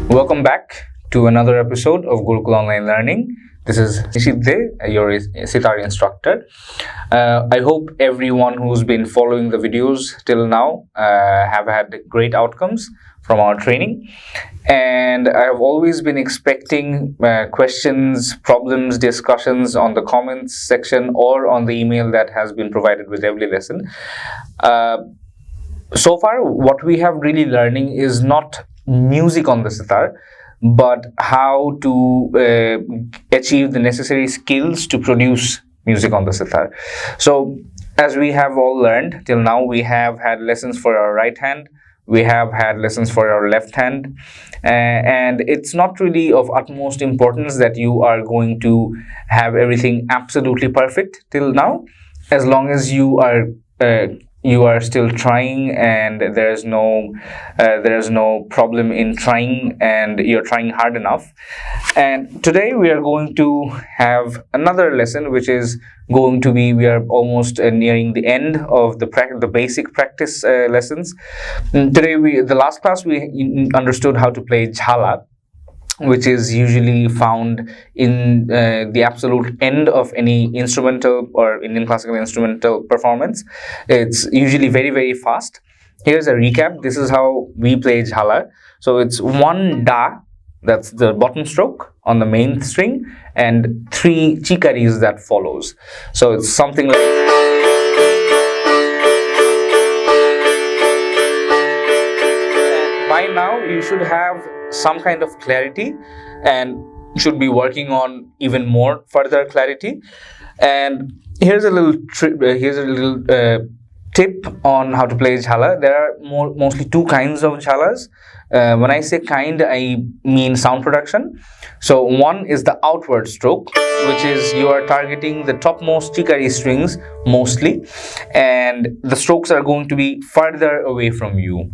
Welcome back to another episode of Gurukul Online Learning. This is Nishith Dey, your Sitar instructor. I hope everyone who's been following the videos till now have had great outcomes from our training. And I have always been expecting questions, problems, discussions on the comments section or on the email that has been provided with every lesson. So far, what we have really learning is not music on the sitar, but how to achieve the necessary skills to produce music on the sitar. So as we have all learned till now, we have had lessons for our right hand, we have had lessons for our left hand, and it's not really of utmost importance that you are going to have everything absolutely perfect till now, as long as you are still trying and there is no problem in trying and you're trying hard enough. And today we are going to have another lesson which is going to be, we are almost nearing the end of the basic practice lessons. Today the last class we understood how to play jhala, which is usually found in the absolute end of any instrumental or Indian classical instrumental performance. It's usually very, very fast. Here's a recap. This is how we play jhala. So it's one da, that's the bottom stroke on the main string, and 3 chikaris that follows. So it's something like... By now you should have some kind of clarity and should be working on even more further clarity. And here's a little tip on how to play jhala. There are mostly 2 kinds of jhalas. When I say kind, I mean sound production. So one is the outward stroke, which is you are targeting the topmost chikari strings mostly, and the strokes are going to be further away from you,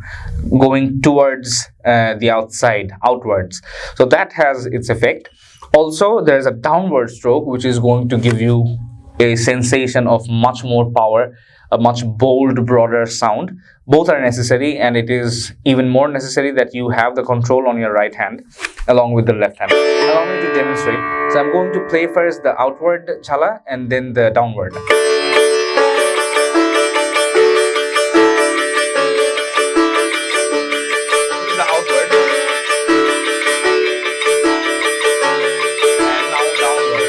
going towards the outside, outwards. So that has its effect. Also, there's a downward stroke, which is going to give you a sensation of much more power, a much bold, broader sound. Both are necessary, and it is even more necessary that you have the control on your right hand along with the left hand. Allow me to demonstrate. So I'm going to play first the outward jhala and then the downward. The outward. And now downward.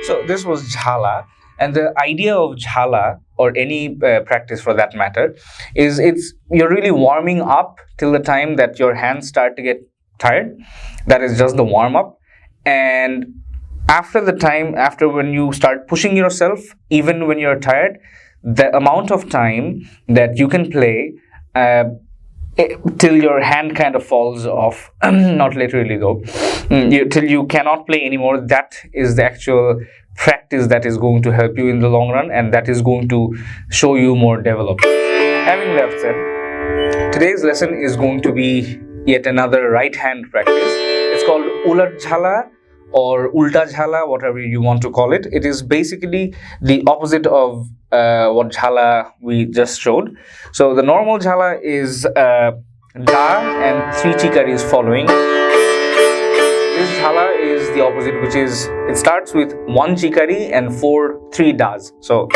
So this was jhala, and the idea of jhala, or any practice for that matter, is you're really warming up till the time that your hands start to get tired. That is just the warm up. And after when you start pushing yourself, even when you're tired, the amount of time that you can play till your hand kind of falls off, not literally though, till you cannot play anymore, that is the actual practice that is going to help you in the long run, and that is going to show you more development. Having that said, today's lesson is going to be yet another right hand practice. It's called Ulta Jhala or Ulta Jhala, whatever you want to call it. It is basically the opposite of what jhala we just showed. So the normal jhala is da and 3 chikaris following. This jhala is the opposite, which is it starts with 1 chikari and 3 das. So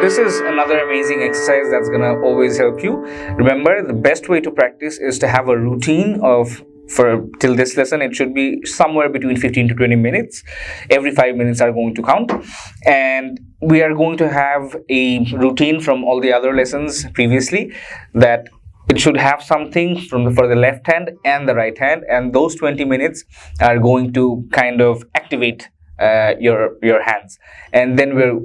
this is another amazing exercise that's gonna always help you. Remember, the best way to practice is to have a routine till this lesson. It should be somewhere between 15 to 20 minutes. Every 5 minutes are going to count, and we are going to have a routine from all the other lessons previously, that it should have something for the left hand and the right hand, and those 20 minutes are going to kind of activate your hands, and then we're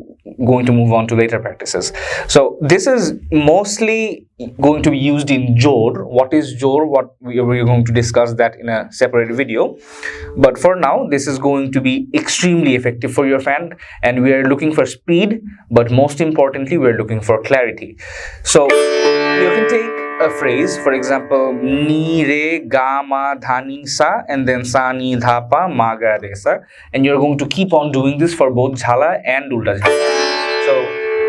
going to move on to later practices. So this is mostly going to be used in jor. What is jor? We're going to discuss that in a separate video, but for now this is going to be extremely effective for your fan, and we are looking for speed, but most importantly we're looking for clarity. So you can take a phrase, for example, ni re ga ma dha ni sa, and then sa ni dha pa ma ga re sa, and you're going to keep on doing this for both jhala and ulta jhala. So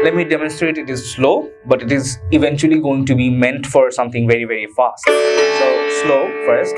let me demonstrate. It is slow, but it is eventually going to be meant for something very, very fast. So slow first.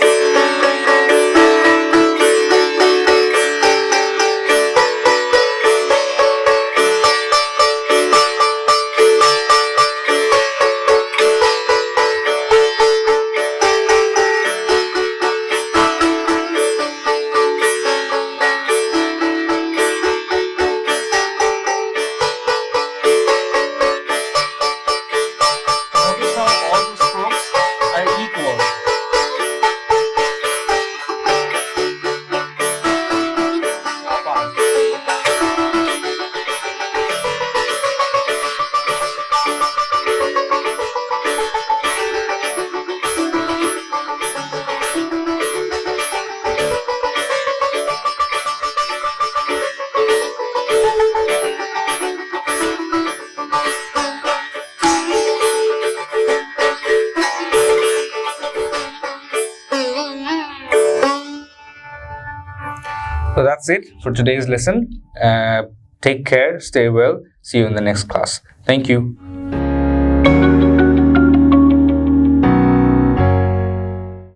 So that's it for today's lesson. Take care, stay well. See you in the next class. Thank you.